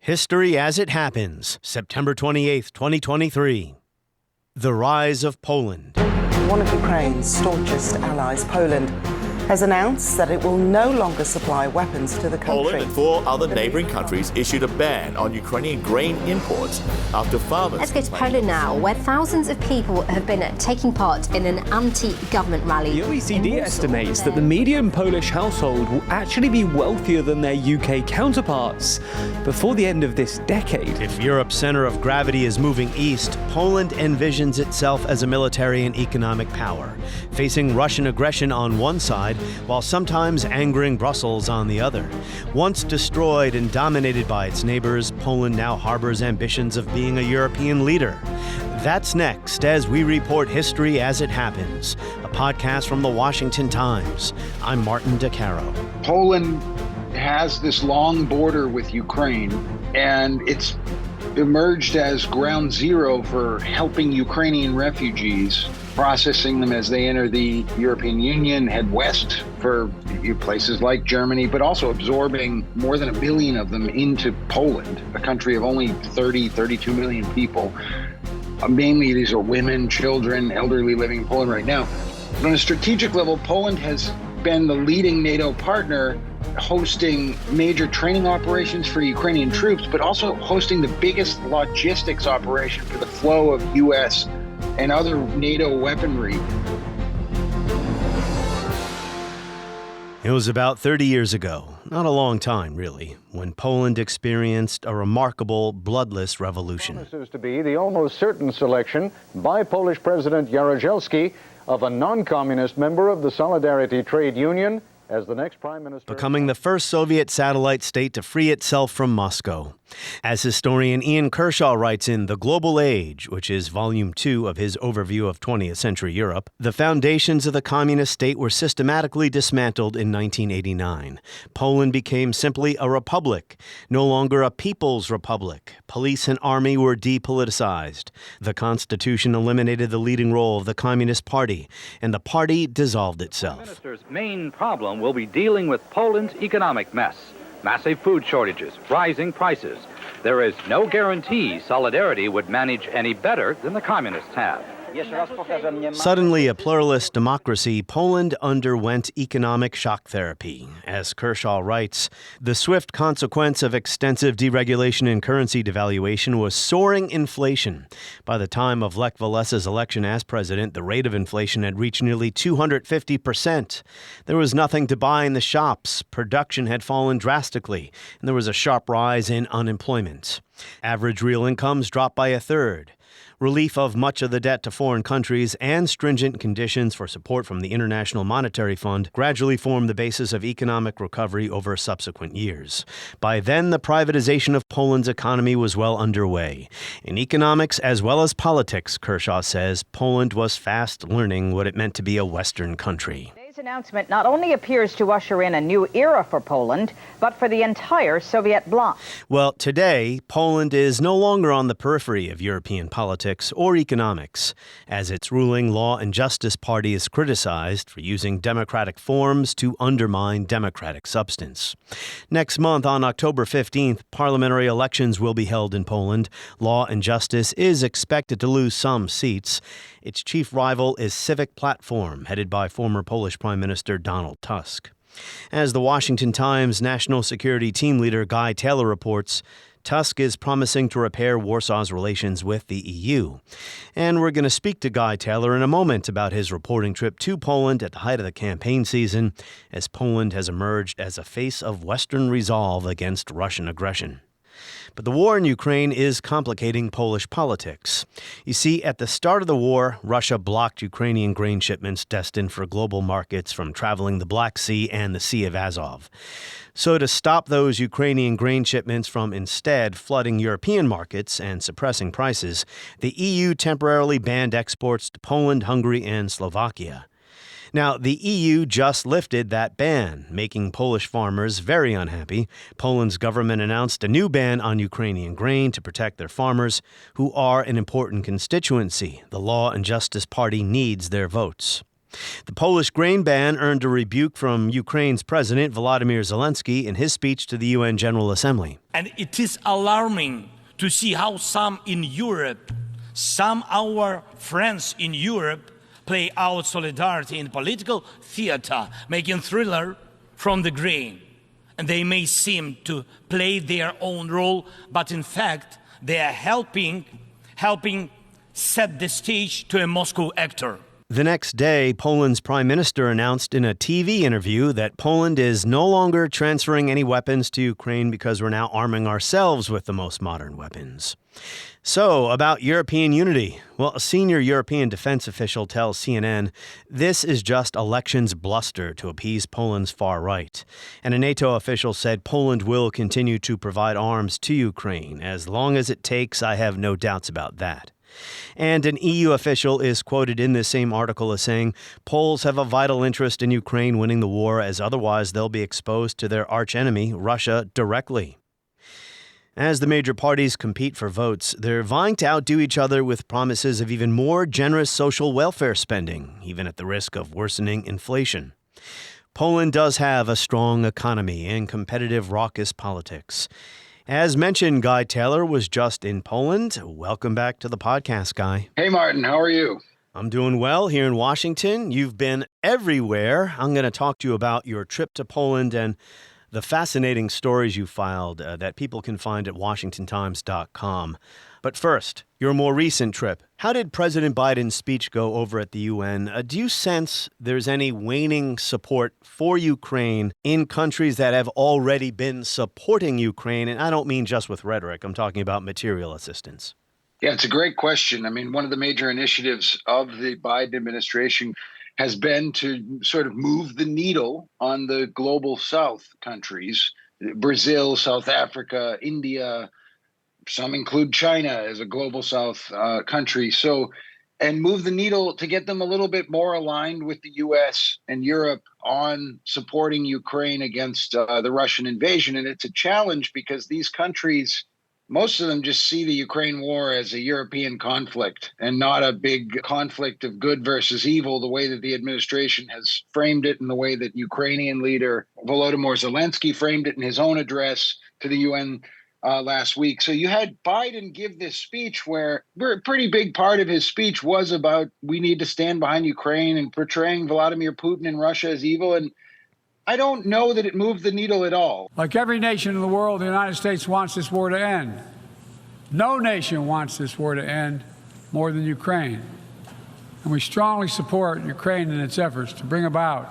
History as it happens, September 28, 2023. The rise of Poland. One of Ukraine's staunchest allies, Poland, has announced that it will no longer supply weapons to the country. Poland and 4 other neighboring countries issued a ban on Ukrainian grain imports after farmers... Let's go to Poland now, where thousands of people have been taking part in an anti-government rally. The OECD estimates that the median Polish household will actually be wealthier than their UK counterparts before the end of this decade. If Europe's center of gravity is moving east, Poland envisions itself as a military and economic power, facing Russian aggression on one side, while sometimes angering Brussels on the other. Once destroyed and dominated by its neighbors, Poland now harbors ambitions of being a European leader. That's next as we report history as it happens, a podcast from the Washington Times. I'm Martin DeCaro. Poland has this long border with Ukraine, and it's emerged as ground zero for helping Ukrainian refugees, processing them as they enter the European Union, head west for places like Germany, but also absorbing more than 1 billion of them into Poland, a country of only 32 million people. Mainly these are women, children, elderly living in Poland right now. But on a strategic level, Poland has been the leading NATO partner, hosting major training operations for Ukrainian troops, but also hosting the biggest logistics operation for the flow of U.S. and other NATO weaponry. It was about 30 years ago, not a long time really, when Poland experienced a remarkable, bloodless revolution. Promises to be the almost certain selection by Polish President Jaruzelski of a non-communist member of the Solidarity Trade Union as the next prime minister. Becoming the first Soviet satellite state to free itself from Moscow. As historian Ian Kershaw writes in The Global Age, which is volume 2 of his overview of 20th century Europe, the foundations of the communist state were systematically dismantled in 1989. Poland became simply a republic, no longer a people's republic. Police and army were depoliticized. The constitution eliminated the leading role of the Communist Party, and the party dissolved itself. The minister's main problem will be dealing with Poland's economic mess. Massive food shortages, rising prices. There is no guarantee Solidarity would manage any better than the communists have. Suddenly a pluralist democracy, Poland underwent economic shock therapy. As Kershaw writes, the swift consequence of extensive deregulation and currency devaluation was soaring inflation. By the time of Lech Walesa's election as president, the rate of inflation had reached nearly 250%. There was nothing to buy in the shops. Production had fallen drastically, and there was a sharp rise in unemployment. Average real incomes dropped by a third. Relief of much of the debt to foreign countries and stringent conditions for support from the International Monetary Fund gradually formed the basis of economic recovery over subsequent years. By then, the privatization of Poland's economy was well underway. In economics as well as politics, Kershaw says, Poland was fast learning what it meant to be a Western country. Today's announcement not only appears to usher in a new era for Poland, but for the entire Soviet bloc. Well, today, Poland is no longer on the periphery of European politics or economics, as its ruling Law and Justice Party is criticized for using democratic forms to undermine democratic substance. Next month, on October 15th, parliamentary elections will be held in Poland. Law and Justice is expected to lose some seats. Its chief rival is Civic Platform, headed by former Polish Prime Minister Donald Tusk. As the Washington Times national security team leader Guy Taylor reports, Tusk is promising to repair Warsaw's relations with the EU. And we're going to speak to Guy Taylor in a moment about his reporting trip to Poland at the height of the campaign season, as Poland has emerged as a face of Western resolve against Russian aggression. But the war in Ukraine is complicating Polish politics. You see, at the start of the war, Russia blocked Ukrainian grain shipments destined for global markets from traveling the Black Sea and the Sea of Azov. So to stop those Ukrainian grain shipments from instead flooding European markets and suppressing prices, the EU temporarily banned exports to Poland, Hungary, and Slovakia. Now, the EU just lifted that ban, making Polish farmers very unhappy. Poland's government announced a new ban on Ukrainian grain to protect their farmers, who are an important constituency. The Law and Justice Party needs their votes. The Polish grain ban earned a rebuke from Ukraine's President Volodymyr Zelensky in his speech to the UN General Assembly. And it is alarming to see how some in Europe, some our friends in Europe, play out solidarity in political theater, making thriller from the grain. And they may seem to play their own role, but in fact, they are helping set the stage to a Moscow actor. The next day, Poland's prime minister announced in a TV interview that Poland is no longer transferring any weapons to Ukraine because we're now arming ourselves with the most modern weapons. So, about European unity. Well, a senior European defense official tells CNN this is just elections bluster to appease Poland's far right. And a NATO official said Poland will continue to provide arms to Ukraine. As long as it takes, I have no doubts about that. And an EU official is quoted in this same article as saying, Poles have a vital interest in Ukraine winning the war, as otherwise they'll be exposed to their archenemy, Russia, directly. As the major parties compete for votes, they're vying to outdo each other with promises of even more generous social welfare spending, even at the risk of worsening inflation. Poland does have a strong economy and competitive, raucous politics. As mentioned, Guy Taylor was just in Poland. Welcome back to the podcast, Guy. Hey, Martin. How are you? I'm doing well here in Washington. You've been everywhere. I'm going to talk to you about your trip to Poland and the fascinating stories you filed that people can find at WashingtonTimes.com. But first, your more recent trip. How did President Biden's speech go over at the UN? Do you sense there's any waning support for Ukraine in countries that have already been supporting Ukraine? And I don't mean just with rhetoric. I'm talking about material assistance. Yeah, it's a great question. I mean, one of the major initiatives of the Biden administration has been to sort of move the needle on the global South countries, Brazil, South Africa, India. Some include China as a global South country. And move the needle to get them a little bit more aligned with the U.S. and Europe on supporting Ukraine against the Russian invasion. And it's a challenge because these countries, most of them just see the Ukraine war as a European conflict and not a big conflict of good versus evil, the way that the administration has framed it and the way that Ukrainian leader Volodymyr Zelensky framed it in his own address to the UN last week. So you had Biden give this speech where a pretty big part of his speech was about we need to stand behind Ukraine and portraying Vladimir Putin and Russia as evil. And I don't know that it moved the needle at all. Like every nation in the world, the United States wants this war to end. No nation wants this war to end more than Ukraine. And we strongly support Ukraine in its efforts to bring about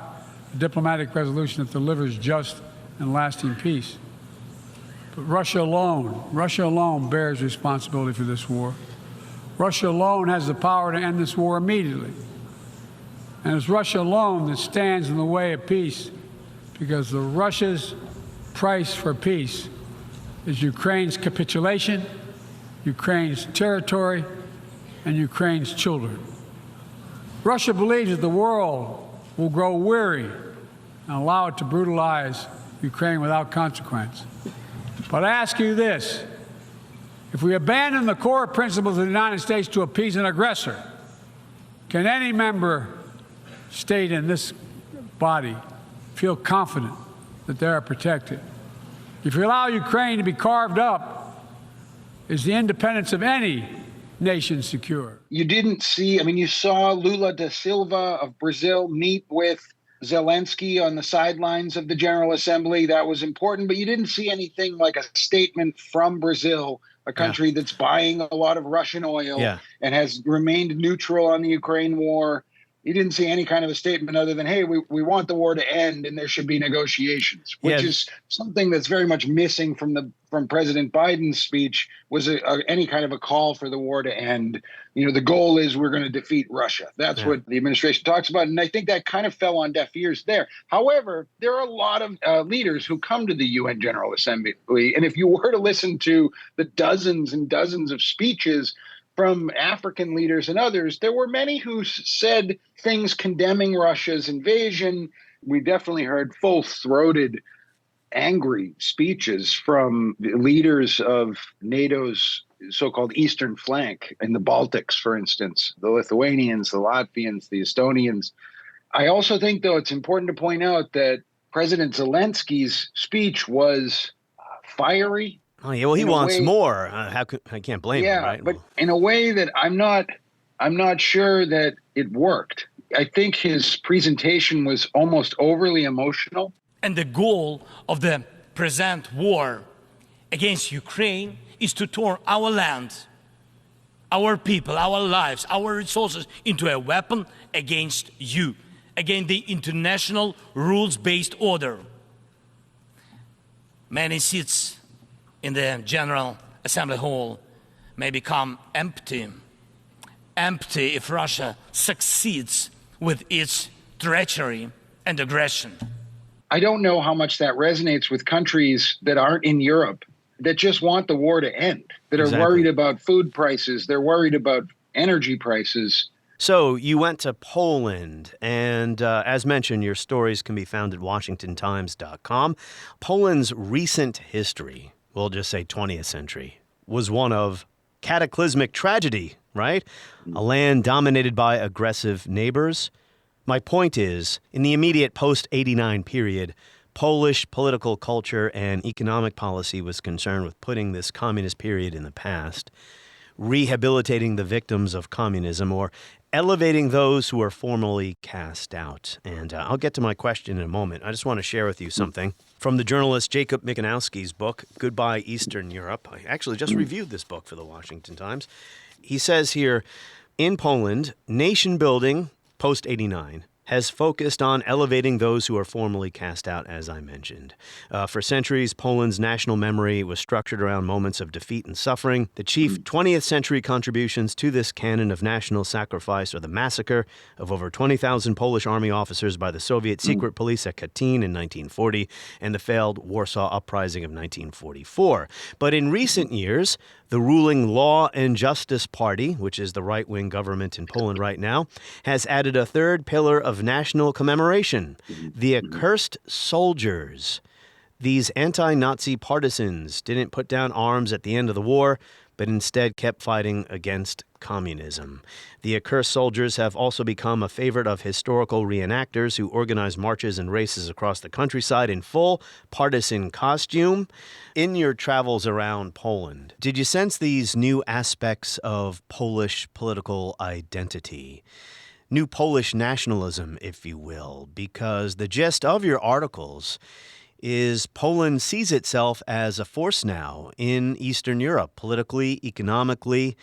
a diplomatic resolution that delivers just and lasting peace. But Russia alone bears responsibility for this war. Russia alone has the power to end this war immediately. And it's Russia alone that stands in the way of peace, because Russia's price for peace is Ukraine's capitulation, Ukraine's territory, and Ukraine's children. Russia believes that the world will grow weary and allow it to brutalize Ukraine without consequence. But I ask you this, if we abandon the core principles of the United States to appease an aggressor, can any member state in this body feel confident that they are protected? If you allow Ukraine to be carved up, is the independence of any nation secure? You didn't see, you saw Lula da Silva of Brazil meet with Zelensky on the sidelines of the General Assembly. That was important, but you didn't see anything like a statement from Brazil, a country that's buying a lot of Russian oil and has remained neutral on the Ukraine war. You didn't see any kind of a statement other than, hey, we want the war to end and there should be negotiations, which is something that's very much missing from President Biden's speech, was any kind of a call for the war to end. The goal is we're going to defeat Russia. That's what the administration talks about. And I think that kind of fell on deaf ears there. However, there are a lot of leaders who come to the UN General Assembly. And if you were to listen to the dozens and dozens of speeches from African leaders and others, there were many who said things condemning Russia's invasion. We definitely heard full-throated, angry speeches from the leaders of NATO's so-called eastern flank in the Baltics, for instance, the Lithuanians, the Latvians, the Estonians. I also think, though, it's important to point out that President Zelensky's speech was fiery. Oh, yeah, well, he wants more. I can't blame him, right? But in a way that I'm not sure that it worked. I think his presentation was almost overly emotional. And the goal of the present war against Ukraine is to turn our land, our people, our lives, our resources into a weapon against you, against the international rules-based order. Many seats in the General Assembly Hall may become empty if Russia succeeds with its treachery and aggression. I don't know how much that resonates with countries that aren't in Europe, that just want the war to end, that are worried about food prices, they're worried about energy prices. So you went to Poland, and as mentioned, your stories can be found at WashingtonTimes.com. Poland's recent history, we'll just say 20th century, was one of cataclysmic tragedy, right? A land dominated by aggressive neighbors. My point is, in the immediate post-89 period, Polish political culture and economic policy was concerned with putting this communist period in the past, rehabilitating the victims of communism, or elevating those who are formerly cast out. And I'll get to my question in a moment. I just want to share with you something from the journalist Jacob Mikanowski's book, Goodbye Eastern Europe. I actually just reviewed this book for the Washington Times. He says here, in Poland, nation building, post-89, has focused on elevating those who are formerly cast out, as I mentioned. For centuries, Poland's national memory was structured around moments of defeat and suffering. The chief 20th century contributions to this canon of national sacrifice are the massacre of over 20,000 Polish army officers by the Soviet secret police at Katyn in 1940 and the failed Warsaw Uprising of 1944. But in recent years, the ruling Law and Justice Party, which is the right-wing government in Poland right now, has added a third pillar of national commemoration, the accursed soldiers. These anti-Nazi partisans didn't put down arms at the end of the war, but instead kept fighting against communism. The accursed soldiers have also become a favorite of historical reenactors who organize marches and races across the countryside in full partisan costume. In your travels around Poland, did you sense these new aspects of Polish political identity? New Polish nationalism, if you will, because the gist of your articles is Poland sees itself as a force now in Eastern Europe, politically, economically,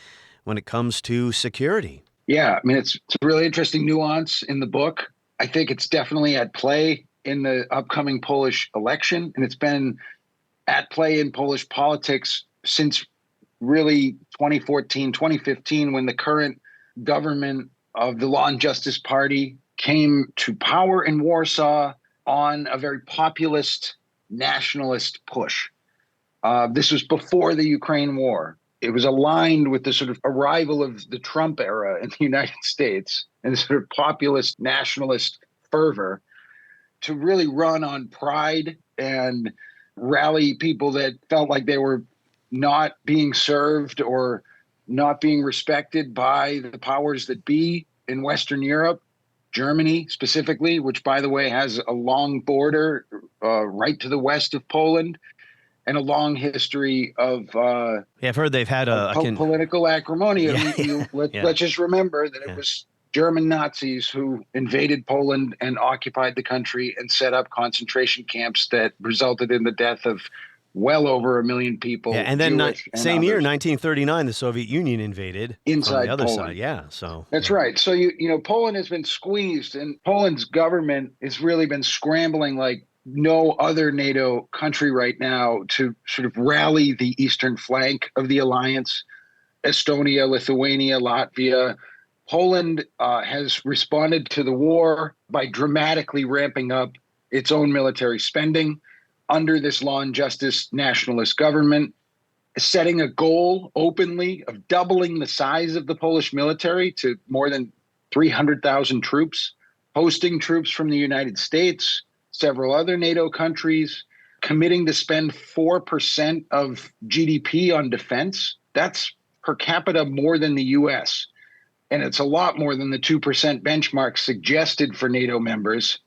when it comes to security. Yeah, I mean, it's a really interesting nuance in the book. I think it's definitely at play in the upcoming Polish election, and it's been at play in Polish politics since really 2014, 2015, when the current government of the Law and Justice Party came to power in Warsaw on a very populist, nationalist push. This was before the Ukraine war. It was aligned with the sort of arrival of the Trump era in the United States and the sort of populist, nationalist fervor to really run on pride and rally people that felt like they were not being served or not being respected by the powers that be in Western Europe. Germany specifically, which, by the way, has a long border right to the west of Poland and a long history of I've heard they've had political acrimony. Let's just remember that it was German Nazis who invaded Poland and occupied the country and set up concentration camps that resulted in the death of well over 1 million people. Yeah, and then same year, 1939, the Soviet Union invaded inside on the other Poland. side. Yeah, so that's right. So Poland has been squeezed, and Poland's government has really been scrambling like no other NATO country right now to sort of rally the eastern flank of the alliance. Estonia, Lithuania, Latvia. Poland has responded to the war by dramatically ramping up its own military spending under this Law and Justice nationalist government, setting a goal openly of doubling the size of the Polish military to more than 300,000 troops, hosting troops from the United States, several other NATO countries, committing to spend 4% of GDP on defense. That's per capita more than the U.S. and it's a lot more than the 2% benchmark suggested for NATO members.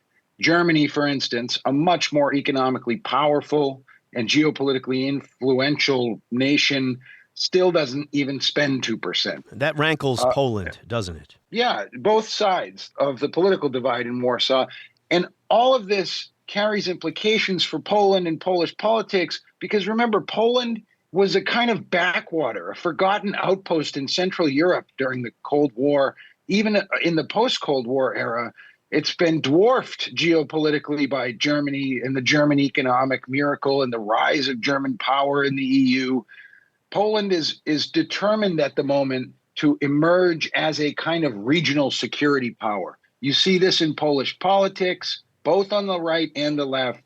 Germany, for instance, a much more economically powerful and geopolitically influential nation, still doesn't even spend 2%. That rankles Poland, doesn't it? Yeah, both sides of the political divide in Warsaw. And all of this carries implications for Poland and Polish politics, because remember, Poland was a kind of backwater, a forgotten outpost in Central Europe during the Cold War. Even in the post-Cold War era, it's been dwarfed geopolitically by Germany and the German economic miracle and the rise of German power in the EU. Poland is determined at the moment to emerge as a kind of regional security power. You see this in Polish politics, both on the right and the left.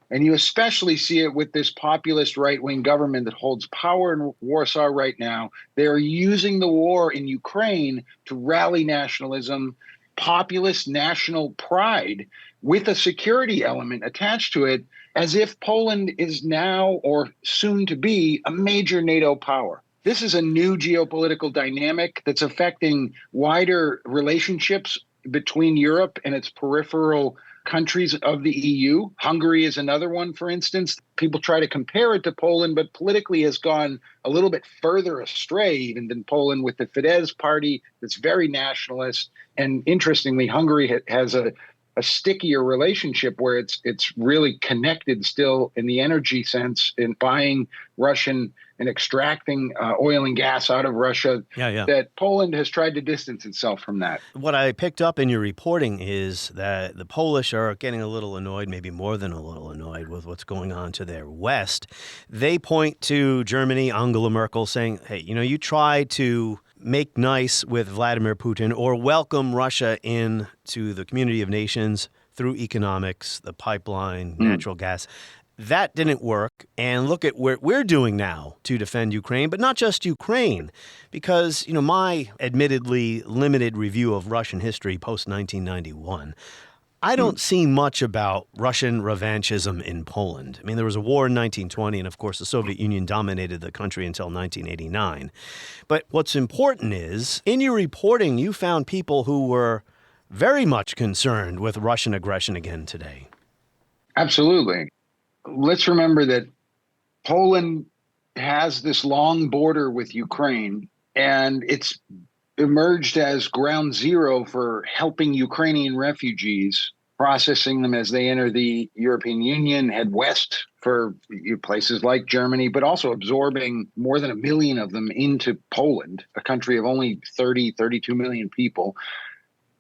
And you especially see it with this populist right-wing government that holds power in Warsaw right now. They're using the war in Ukraine to rally nationalism, populist national pride, with a security element attached to it, as if Poland is now or soon to be a major NATO power. This is a new geopolitical dynamic that's affecting wider relationships between Europe and its peripheral countries of the EU. Hungary is another one, for instance. People try to compare it to Poland, but politically has gone a little bit further astray even than Poland, with the Fidesz party that's very nationalist. And interestingly, Hungary has a stickier relationship where it's really connected still in the energy sense in buying Russian and extracting oil and gas out of Russia, that Poland has tried to distance itself from that. What I picked up in your reporting is that the Polish are getting a little annoyed, maybe more than a little annoyed, with what's going on to their west. They point to Germany, Angela Merkel, saying, hey, you try to make nice with Vladimir Putin or welcome Russia into the community of nations through economics, the pipeline, natural gas. That didn't work. And look at what we're doing now to defend Ukraine, but not just Ukraine, because, my admittedly limited review of Russian history post-1991, I don't see much about Russian revanchism in Poland. I mean, there was a war in 1920, and of course, the Soviet Union dominated the country until 1989. But what's important is, in your reporting, you found people who were very much concerned with Russian aggression again today. Absolutely. Let's remember that Poland has this long border with Ukraine, and it's emerged as ground zero for helping Ukrainian refugees, processing them as they enter the European Union, head west for places like Germany, but also absorbing more than 1 million of them into Poland, a country of only 32 million people.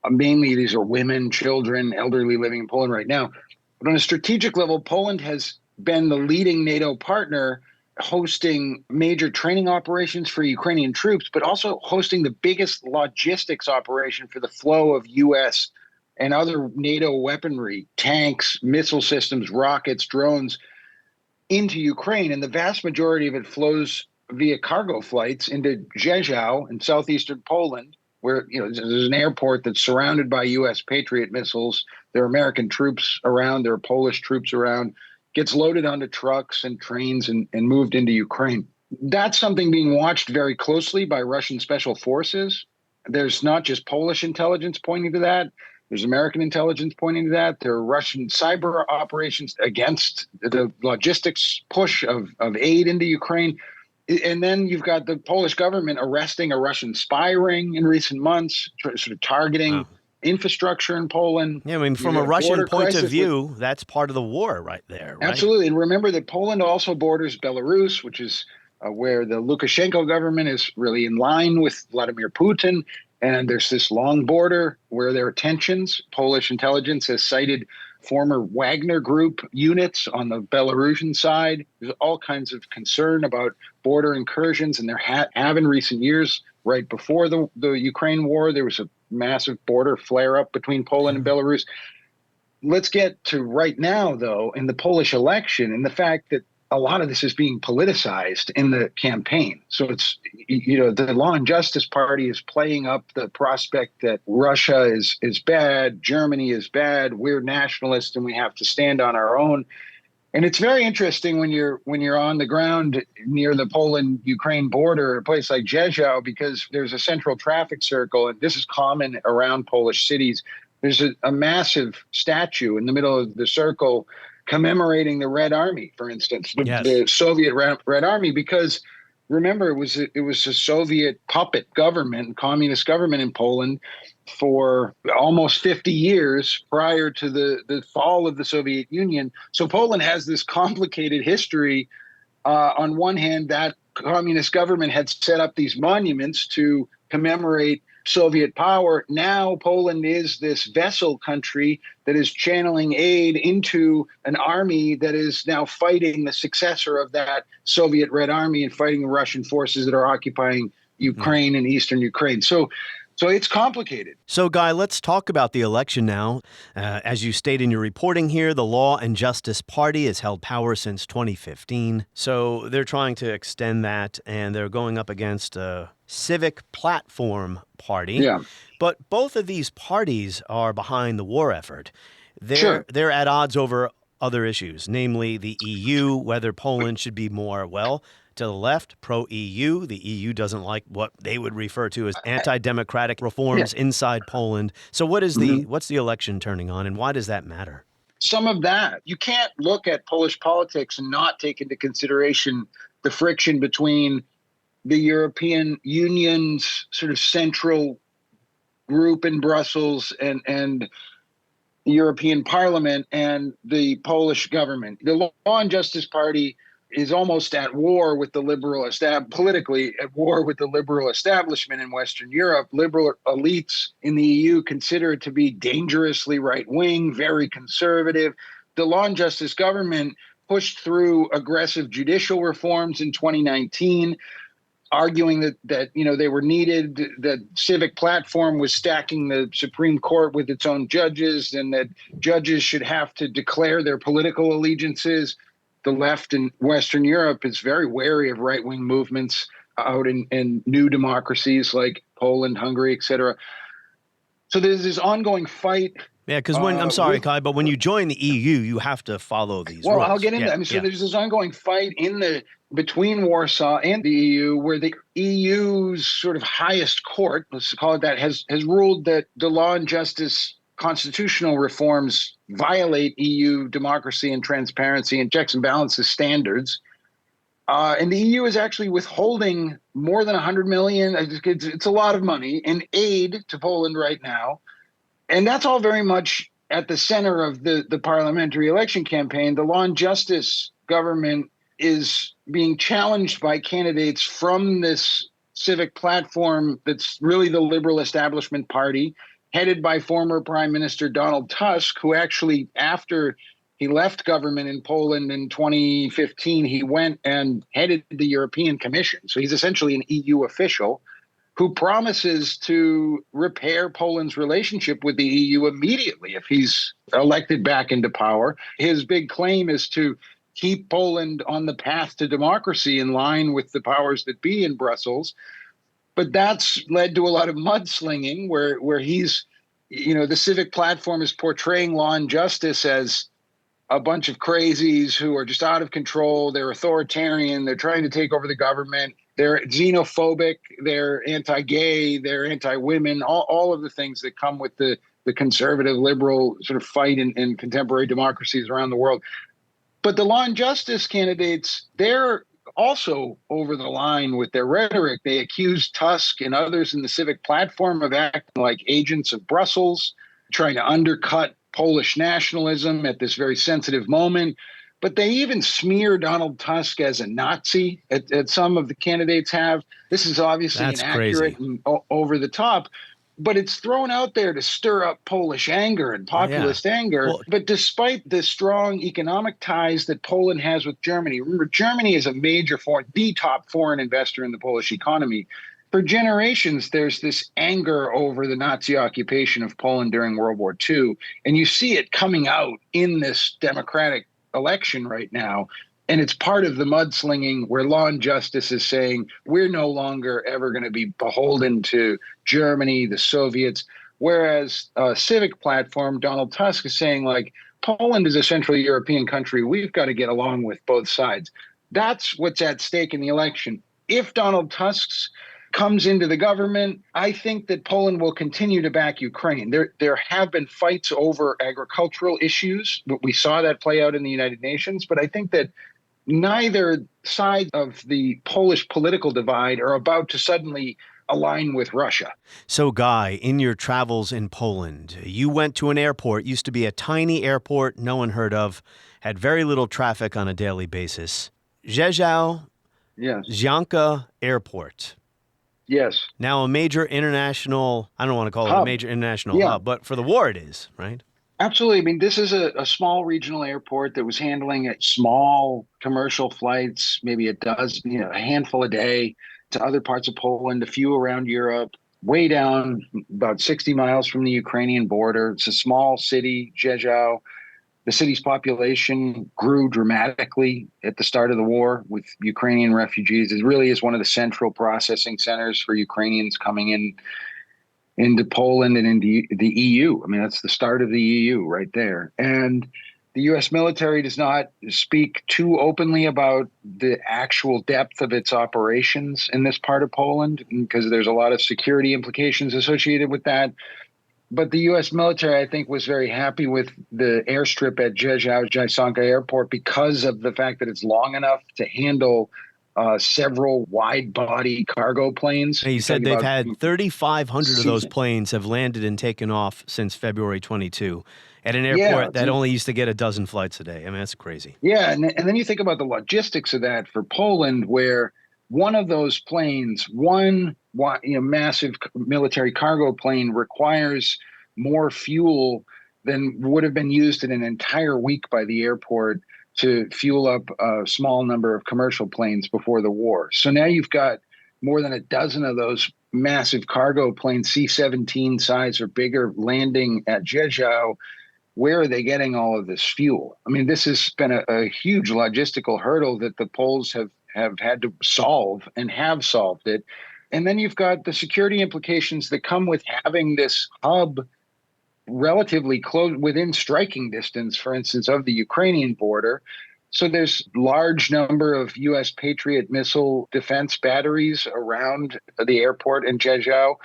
Mainly these are women, children, elderly living in Poland right now. But on a strategic level, Poland has been the leading NATO partner, hosting major training operations for Ukrainian troops, but also hosting the biggest logistics operation for the flow of U.S. and other NATO weaponry, tanks, missile systems, rockets, drones into Ukraine. And the vast majority of it flows via cargo flights into Rzeszów in southeastern Poland, where there's an airport that's surrounded by U.S. Patriot missiles. There are American troops around. There are Polish troops around. Gets loaded onto trucks and trains and moved into Ukraine. That's something being watched very closely by Russian special forces. There's not just Polish intelligence pointing to that. There's American intelligence pointing to that. There are Russian cyber operations against the logistics push of aid into Ukraine. And then you've got the Polish government arresting a Russian spy ring in recent months, sort of targeting infrastructure in Poland. Yeah, I mean, from a Russian point of view, that's part of the war right there, right? Absolutely. And remember that Poland also borders Belarus, which is where the Lukashenko government is really in line with Vladimir Putin. And there's this long border where there are tensions. Polish intelligence has cited former Wagner Group units on the Belarusian side. There's all kinds of concern about border incursions, and there have in recent years. Right before the Ukraine war, there was a massive border flare-up between Poland and Belarus. Let's get to right now, though, in the Polish election, and the fact that a lot of this is being politicized in the campaign. So it's, the Law and Justice Party is playing up the prospect that Russia is bad, Germany is bad, we're nationalists, and we have to stand on our own. And it's very interesting when you're on the ground near the Poland-Ukraine border, a place like Rzeszów, because there's a central traffic circle, and this is common around Polish cities. There's a massive statue in the middle of the circle commemorating the Red Army, for instance, the Soviet Red Army, because remember, it was a Soviet puppet government, communist government in Poland for almost 50 years prior to the fall of the Soviet Union. So Poland has this complicated history. On one hand, that communist government had set up these monuments to commemorate Soviet power. Now Poland is this vessel country that is channeling aid into an army that is now fighting the successor of that Soviet Red Army and fighting the Russian forces that are occupying Ukraine and eastern Ukraine. So it's complicated. So, Guy, let's talk about the election now. As you state in your reporting here, the Law and Justice Party has held power since 2015. So they're trying to extend that, and they're going up against a Civic Platform Party. Yeah. But both of these parties are behind the war effort. They're at odds over other issues, namely the EU, whether Poland should be more, to the left, pro-EU. The EU doesn't like what they would refer to as anti-democratic reforms inside Poland. So what's the election turning on, and why does that matter? Some of that. You can't look at Polish politics and not take into consideration the friction between the European Union's sort of central group in Brussels and the European Parliament and the Polish government. The Law and Justice Party is almost at war with the politically at war with the liberal establishment in Western Europe. Liberal elites in the EU consider it to be dangerously right-wing, very conservative. The Law and Justice government pushed through aggressive judicial reforms in 2019, arguing that they were needed. That Civic Platform was stacking the Supreme Court with its own judges, and that judges should have to declare their political allegiances. The left in Western Europe is very wary of right-wing movements out in new democracies like Poland, Hungary, etc. So there's this ongoing fight. Yeah, because I'm sorry, Kai, but when you join the EU, you have to follow these rules. Well, I'll get into that. So there's this ongoing fight between Warsaw and the EU, where the EU's sort of highest court, let's call it that, has ruled that the Law and Justice constitutional reforms violate EU democracy and transparency and checks and balances standards. And the EU is actually withholding more than 100 million. It's a lot of money in aid to Poland right now. And that's all very much at the center of the parliamentary election campaign. The Law and Justice government is being challenged by candidates from this Civic Platform that's really the liberal establishment party, headed by former Prime Minister Donald Tusk, who actually, after he left government in Poland in 2015, he went and headed the European Commission. So he's essentially an EU official who promises to repair Poland's relationship with the EU immediately if he's elected back into power. His big claim is to keep Poland on the path to democracy in line with the powers that be in Brussels. But that's led to a lot of mudslinging where he's, the Civic Platform is portraying Law and Justice as a bunch of crazies who are just out of control. They're authoritarian. They're trying to take over the government. They're xenophobic. They're anti-gay. They're anti-women, all of the things that come with the conservative liberal sort of fight in contemporary democracies around the world. But the Law and Justice candidates, they're also over the line with their rhetoric. They accuse Tusk and others in the Civic Platform of acting like agents of Brussels, trying to undercut Polish nationalism at this very sensitive moment. But they even smear Donald Tusk as a Nazi, as some of the candidates have. This is obviously inaccurate and over the top. But it's thrown out there to stir up Polish anger and populist anger. But despite the strong economic ties that Poland has with Germany, remember, Germany is a major the top foreign investor in the Polish economy. For generations, there's this anger over the Nazi occupation of Poland during World War II. And you see it coming out in this democratic election right now. And it's part of the mudslinging where Law and Justice is saying we're no longer ever going to be beholden to Germany, the Soviets, whereas Civic Platform, Donald Tusk is saying, like, Poland is a Central European country. We've got to get along with both sides. That's what's at stake in the election. If Donald Tusk comes into the government, I think that Poland will continue to back Ukraine. There have been fights over agricultural issues, but we saw that play out in the United Nations. But I think that neither side of the Polish political divide are about to suddenly align with Russia. So, Guy, in your travels in Poland, you went to an airport, used to be a tiny airport no one heard of, had very little traffic on a daily basis. Rzeszów, yes. Janka Airport. Yes. Now a major international, I don't want to call it a major international hub, but for the war it is, right? Absolutely. I mean, this is a small regional airport that was handling small commercial flights, maybe a handful a day to other parts of Poland, a few around Europe, way down about 60 miles from the Ukrainian border. It's a small city, Rzeszów. The city's population grew dramatically at the start of the war with Ukrainian refugees. It really is one of the central processing centers for Ukrainians coming into Poland and into the EU. I mean, that's the start of the EU right there. And the U.S. military does not speak too openly about the actual depth of its operations in this part of Poland because there's a lot of security implications associated with that. But the U.S. military, I think, was very happy with the airstrip at Janka Airport because of the fact that it's long enough to handle several wide-body cargo planes. You said they've had 3,500 of those planes have landed and taken off since February 22 at an airport that only used to get a dozen flights a day. I mean, that's crazy. Yeah, and then you think about the logistics of that for Poland, where one of those planes, one massive military cargo plane requires more fuel than would have been used in an entire week by the airport to fuel up a small number of commercial planes before the war. So now you've got more than a dozen of those massive cargo planes, C-17 size or bigger, landing at Rzeszów. Where are they getting all of this fuel? I mean, this has been a huge logistical hurdle that the Poles have had to solve and have solved it. And then you've got the security implications that come with having this hub relatively close, within striking distance, for instance, of the Ukrainian border. So there's large number of U.S. Patriot missile defense batteries around the airport in Rzeszów.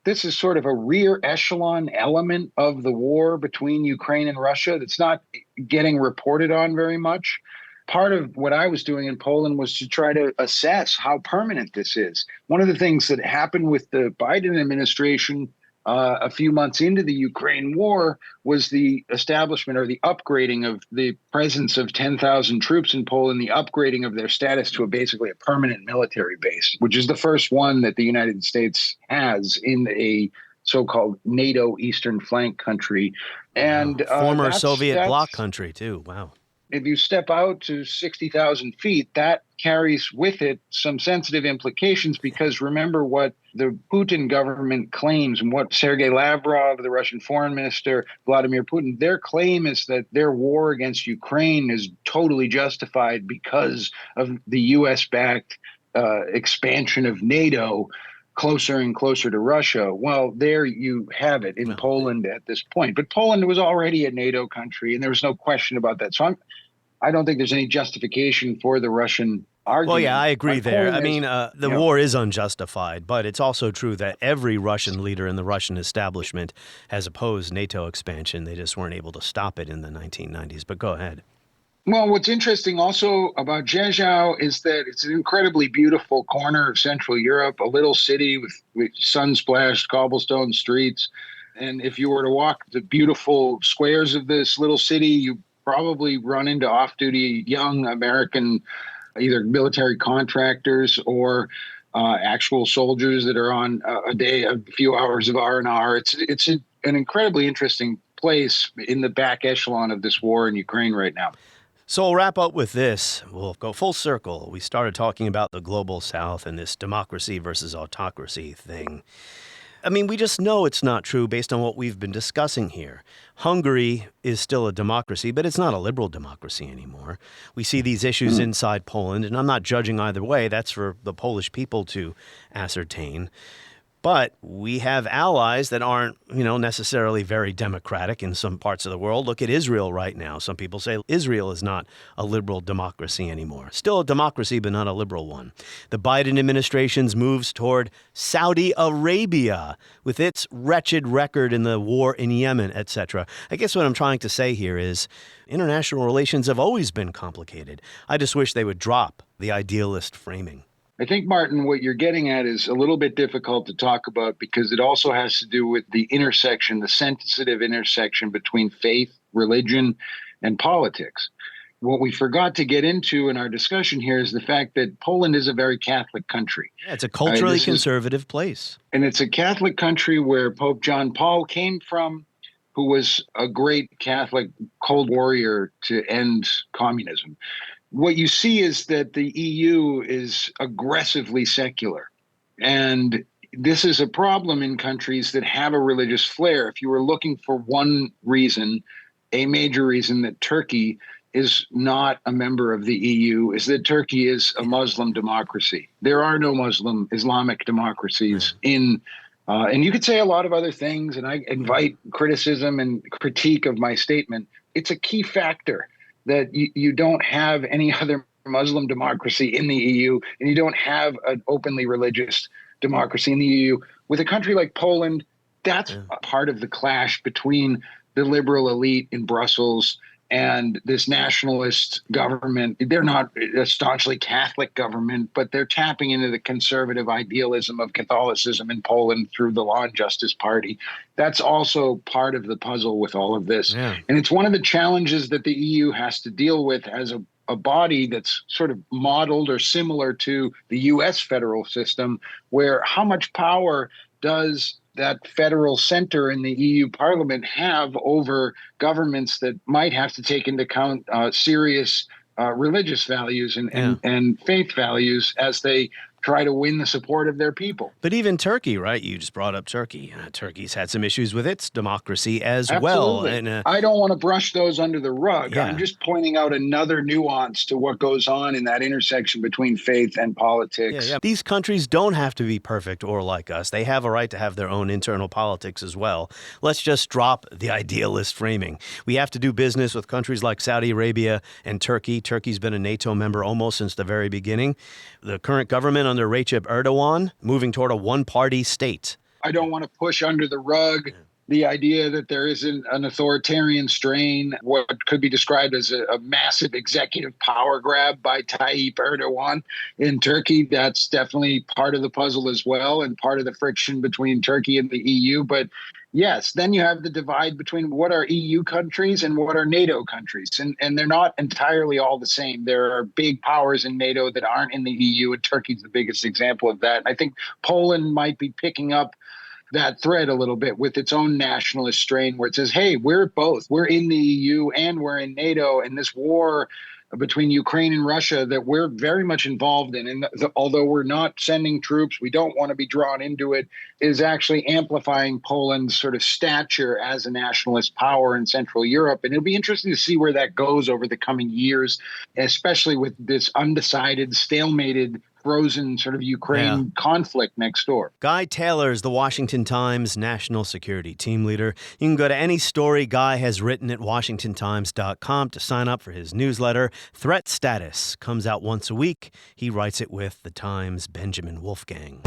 This is sort of a rear echelon element of the war between Ukraine and Russia that's not getting reported on very much. Part of what I was doing in Poland was to try to assess how permanent this is. One of the things that happened with the Biden administration a few months into the Ukraine war was the establishment or the upgrading of the presence of 10,000 troops in Poland, the upgrading of their status to basically a permanent military base, which is the first one that the United States has in a so-called NATO Eastern Flank country. And former Soviet bloc country, too. Wow. If you step out to 60,000 feet, that carries with it some sensitive implications because remember what the Putin government claims and what Sergei Lavrov, the Russian foreign minister, Vladimir Putin, their claim is that their war against Ukraine is totally justified because of the U.S.-backed expansion of NATO closer and closer to Russia. Well, there you have it in Poland at this point. But Poland was already a NATO country, and there was no question about that. So I don't think there's any justification for the Russian argument. Well, yeah, I agree there. I mean, the war is unjustified, but it's also true that every Russian leader in the Russian establishment has opposed NATO expansion. They just weren't able to stop it in the 1990s. But go ahead. Well, what's interesting also about Rzeszów is that it's an incredibly beautiful corner of Central Europe, a little city with sun-splashed cobblestone streets. And if you were to walk the beautiful squares of this little city, you probably run into off-duty young American, either military contractors or actual soldiers that are on a few hours of R&R. It's an incredibly interesting place in the back echelon of this war in Ukraine right now. So we'll wrap up with this. We'll go full circle. We started talking about the global South and this democracy versus autocracy thing. I mean, we just know it's not true based on what we've been discussing here. Hungary is still a democracy, but it's not a liberal democracy anymore. We see these issues inside Poland, and I'm not judging either way. That's for the Polish people to ascertain. But we have allies that aren't, necessarily very democratic in some parts of the world. Look at Israel right now. Some people say Israel is not a liberal democracy anymore. Still a democracy, but not a liberal one. The Biden administration's moves toward Saudi Arabia with its wretched record in the war in Yemen, etc. I guess what I'm trying to say here is international relations have always been complicated. I just wish they would drop the idealist framing. I think, Martin, what you're getting at is a little bit difficult to talk about because it also has to do with the intersection, the sensitive intersection between faith, religion, and politics. What we forgot to get into in our discussion here is the fact that Poland is a very Catholic country. Yeah, it's a culturally conservative place. And it's a Catholic country where Pope John Paul came from, who was a great Catholic cold warrior to end communism. What you see is that the EU is aggressively secular. And this is a problem in countries that have a religious flair. If you were looking for one reason, a major reason that Turkey is not a member of the EU is that Turkey is a Muslim democracy. There are no Muslim Islamic democracies in and you could say a lot of other things, and I invite criticism and critique of my statement. It's a key factor that you don't have any other Muslim democracy in the EU, and you don't have an openly religious democracy in the EU. With a country like Poland, that's a part of the clash between the liberal elite in Brussels and this nationalist government. They're not a staunchly Catholic government, but they're tapping into the conservative idealism of Catholicism in Poland through the Law and Justice Party. That's also part of the puzzle with all of this. Yeah. And it's one of the challenges that the EU has to deal with as a body that's sort of modeled or similar to the U.S. federal system, where how much power does that federal center in the EU Parliament have over governments that might have to take into account serious religious values and faith values as they try to win the support of their people. But even Turkey, right? You just brought up Turkey. Turkey's had some issues with its democracy as Absolutely. well. And I don't want to brush those under the rug. Yeah. I'm just pointing out another nuance to what goes on in that intersection between faith and politics. Yeah. These countries don't have to be perfect or like us. They have a right to have their own internal politics as well. Let's just drop the idealist framing. We have to do business with countries like Saudi Arabia and Turkey. Turkey's been a NATO member almost since the very beginning. The current government under Recep Erdogan moving toward a one-party state. I don't want to push under the rug the idea that there isn't an authoritarian strain, what could be described as a massive executive power grab by Tayyip Erdogan in Turkey. That's definitely part of the puzzle as well, and part of the friction between Turkey and the EU. But yes, then you have the divide between what are EU countries and what are NATO countries. And they're not entirely all the same. There are big powers in NATO that aren't in the EU, and Turkey's the biggest example of that. And I think Poland might be picking up that thread a little bit with its own nationalist strain, where it says, hey, we're both. We're in the EU and we're in NATO, and this war between Ukraine and Russia that we're very much involved in. And although we're not sending troops, we don't want to be drawn into it, is actually amplifying Poland's sort of stature as a nationalist power in Central Europe. And it'll be interesting to see where that goes over the coming years, especially with this undecided, stalemated, frozen sort of Ukraine conflict next door. Guy Taylor is the Washington Times national security team leader. You can go to any story Guy has written at WashingtonTimes.com to sign up for his newsletter. Threat Status comes out once a week. He writes it with the Times' Benjamin Wolfgang.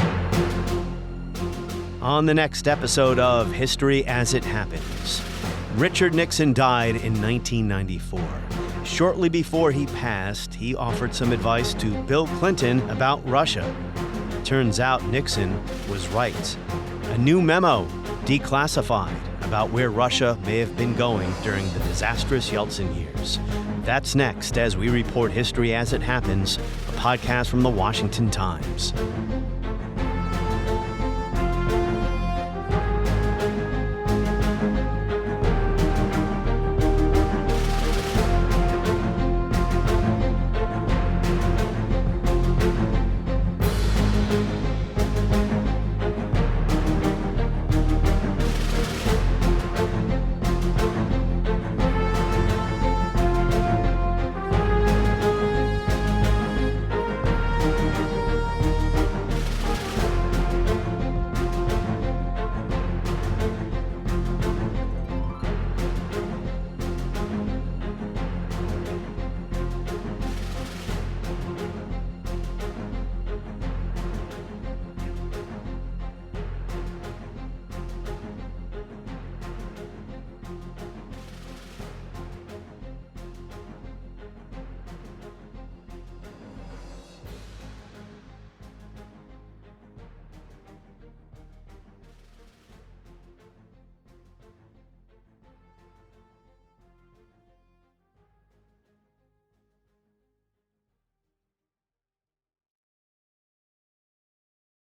On the next episode of History as It Happens, Richard Nixon died in 1994. Shortly before he passed, he offered some advice to Bill Clinton about Russia. It turns out Nixon was right. A new memo, declassified, about where Russia may have been going during the disastrous Yeltsin years. That's next as we report History as It Happens, a podcast from the Washington Times.